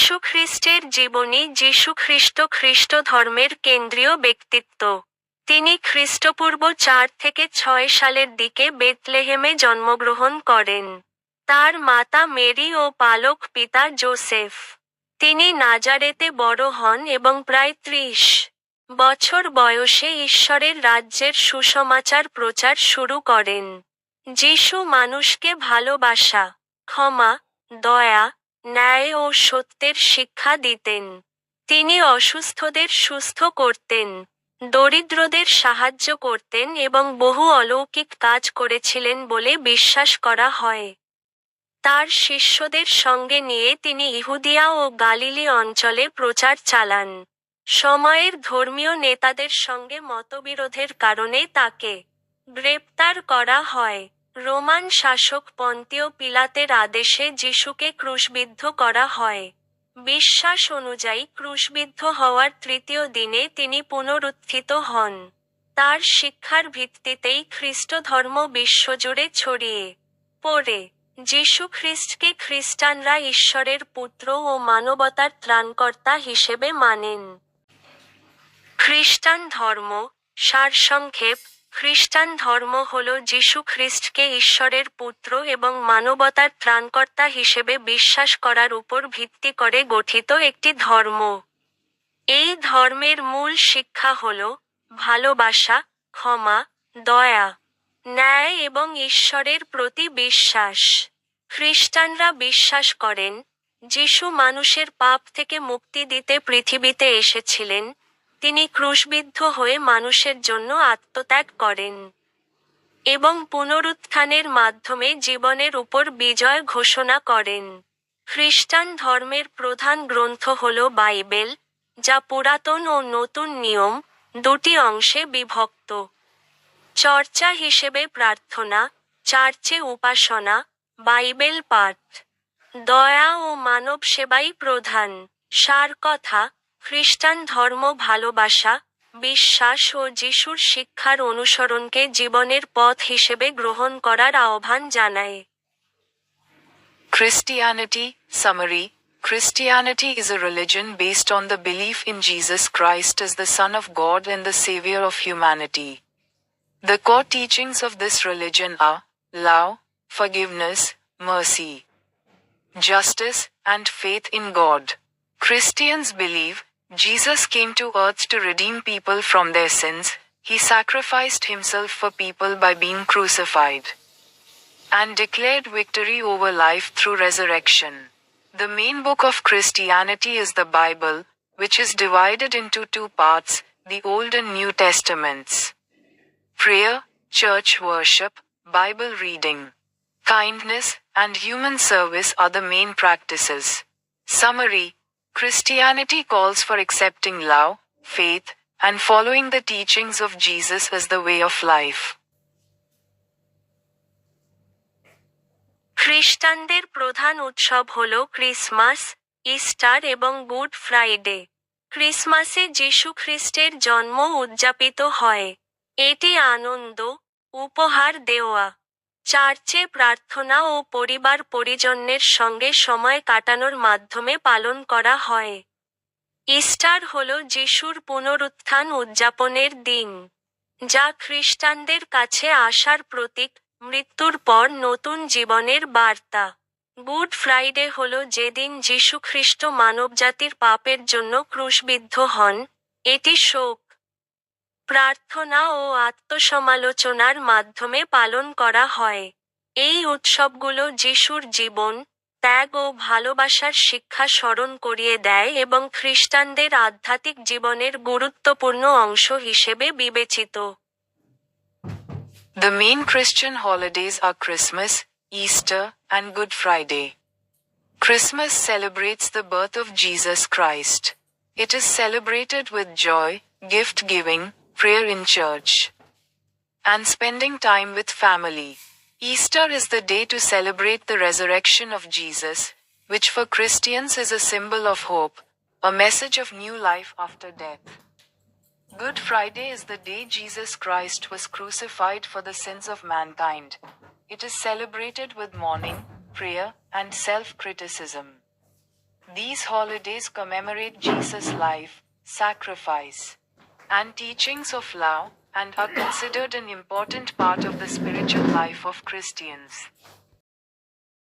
যীশুখ্রিস্টের জীবনী। যীশুখ্রিস্ট খ্রিস্ট ধর্মের কেন্দ্রীয় ব্যক্তিত্ব। তিনি খ্রিস্টপূর্ব 4 থেকে 6 সালের দিকে বেথলেহেমে জন্মগ্রহণ করেন। তার মাতা মেরি ও পালক পিতা জোসেফ। তিনি নাজারেতে বড় হন এবং প্রায় 30 বছর বয়সে ঈশ্বরের রাজ্যের সুসমাচার প্রচার শুরু করেন। যিশু মানুষকে ভালোবাসা, ক্ষমা, দয়া, ন্যায় ও সত্যের শিক্ষা দিতেন। তিনি অসুস্থদের সুস্থ করতেন, দরিদ্রদের সাহায্য করতেন এবং বহু অলৌকিক কাজ করেছিলেন বলে বিশ্বাস করা হয়। তার শিষ্যদের সঙ্গে নিয়ে তিনি ইহুদিয়া ও গালিলি অঞ্চলে প্রচার চালান। সময়ের ধর্মীয় নেতাদের সঙ্গে মতবিরোধের কারণে তাকে গ্রেপ্তার করা হয়। রোমান শাসক পন্তীয় পিলাতের আদেশে যিশুকে ক্রুশবিদ্ধ করা হয়। বিশ্বাস অনুযায়ী ক্রুশবিদ্ধ হওয়ার 3য় দিনে তিনি পুনরুত্থিত হন। তার শিক্ষার ভিত্তিতেই খ্রিস্টধর্ম বিশ্বজুড়ে ছড়িয়ে পড়ে। যিশু খ্রিস্টকে খ্রিস্টানরা ঈশ্বরের পুত্র ও মানবতার ত্রাণকর্তা হিসেবে মানেন। খ্রিস্টান ধর্ম, সারসংক্ষেপ, খ্রিস্টান ধর্ম হল যিশু খ্রিস্টকে ঈশ্বরের পুত্র এবং মানবতার ত্রাণকর্তা হিসেবে বিশ্বাস করার উপর ভিত্তি করে গঠিত একটি ধর্ম। এই ধর্মের মূল শিক্ষা হল ভালোবাসা, ক্ষমা, দয়া, ন্যায় এবং ঈশ্বরের প্রতি বিশ্বাস। খ্রিস্টানরা বিশ্বাস করেন, যিশু মানুষের পাপ থেকে মুক্তি দিতে পৃথিবীতে এসেছিলেন। তিনি ক্রুশবিদ্ধ হয়ে মানুষের জন্য আত্মত্যাগ করেন এবং পুনরুত্থানের মাধ্যমে জীবনের উপর বিজয় ঘোষণা করেন। খ্রিস্টান ধর্মের প্রধান গ্রন্থ হল বাইবেল, যা পুরাতন ও নতুন নিয়ম দুটি অংশে বিভক্ত। চর্চা হিসেবে প্রার্থনা, চার্চে উপাসনা, বাইবেল পাঠ, দয়া ও মানব সেবাই প্রধান। সার কথা, খ্রিস্টান ধর্ম ভালোবাসা, বিশ্বাস ও যিশুর শিক্ষার অনুসরণকে জীবনের পথ হিসেবে গ্রহণ করার আহ্বান জানায়। Christianity, summary. Christianity is a religion based on the belief in Jesus Christ as the Son of God and the Savior of humanity. The core teachings of this religion are love, forgiveness, mercy, justice, and faith in God. Christians believe Jesus came to earth to redeem people from their sins. He sacrificed himself for people by being crucified and declared victory over life through resurrection. The main book of Christianity is the Bible, which is divided into 2 parts, the Old and New Testaments. Prayer, church worship, Bible reading, kindness, and human service are the main practices. Summary: Christianity calls for accepting love, faith, and following the teachings of Jesus as the way of life. খ্রিস্টানদের প্রধান উৎসব হল Christmas, Easter এবং good Friday. ক্রিসমাসে যিশু খ্রিস্টের জন্ম উদযাপিত হয়। এটি আনন্দ, উপহার দেওয়া, চার্চে প্রার্থনা ও পরিবার পরিজনের সঙ্গে সময় কাটানোর মাধ্যমে পালন করা হয়। ইস্টার হল যিশুর পুনরুত্থান উদযাপনের দিন, যা খ্রিস্টানদের কাছে আশার প্রতীক, মৃত্যুর পর নতুন জীবনের বার্তা। গুড ফ্রাইডে হল যেদিন যিশু খ্রিস্ট মানবজাতির পাপের জন্য ক্রুশবিদ্ধ হন। এটি শোক, প্রার্থনা ও আত্মসমালোচনার মাধ্যমে পালন করা হয়। এই উৎসবগুলো যিশুর জীবন, ত্যাগ ও ভালোবাসার শিক্ষা স্মরণ করিয়ে দেয় এবং খ্রিস্টানদের আধ্যাত্মিক জীবনের গুরুত্বপূর্ণ অংশ হিসেবে বিবেচিত। The main Christian holidays are Christmas, Easter, and Good Friday. Christmas celebrates the birth of Jesus Christ. It is celebrated with joy, gift-giving, prayer in church, and spending time with family. Easter is the day to celebrate the resurrection of Jesus, which for Christians is a symbol of hope, a message of new life after death. Good Friday is the day Jesus Christ was crucified for the sins of mankind. It is celebrated with mourning, prayer, and self-criticism. These holidays commemorate Jesus' life, sacrifice, and teachings of love, and are considered an important part of the spiritual life of Christians.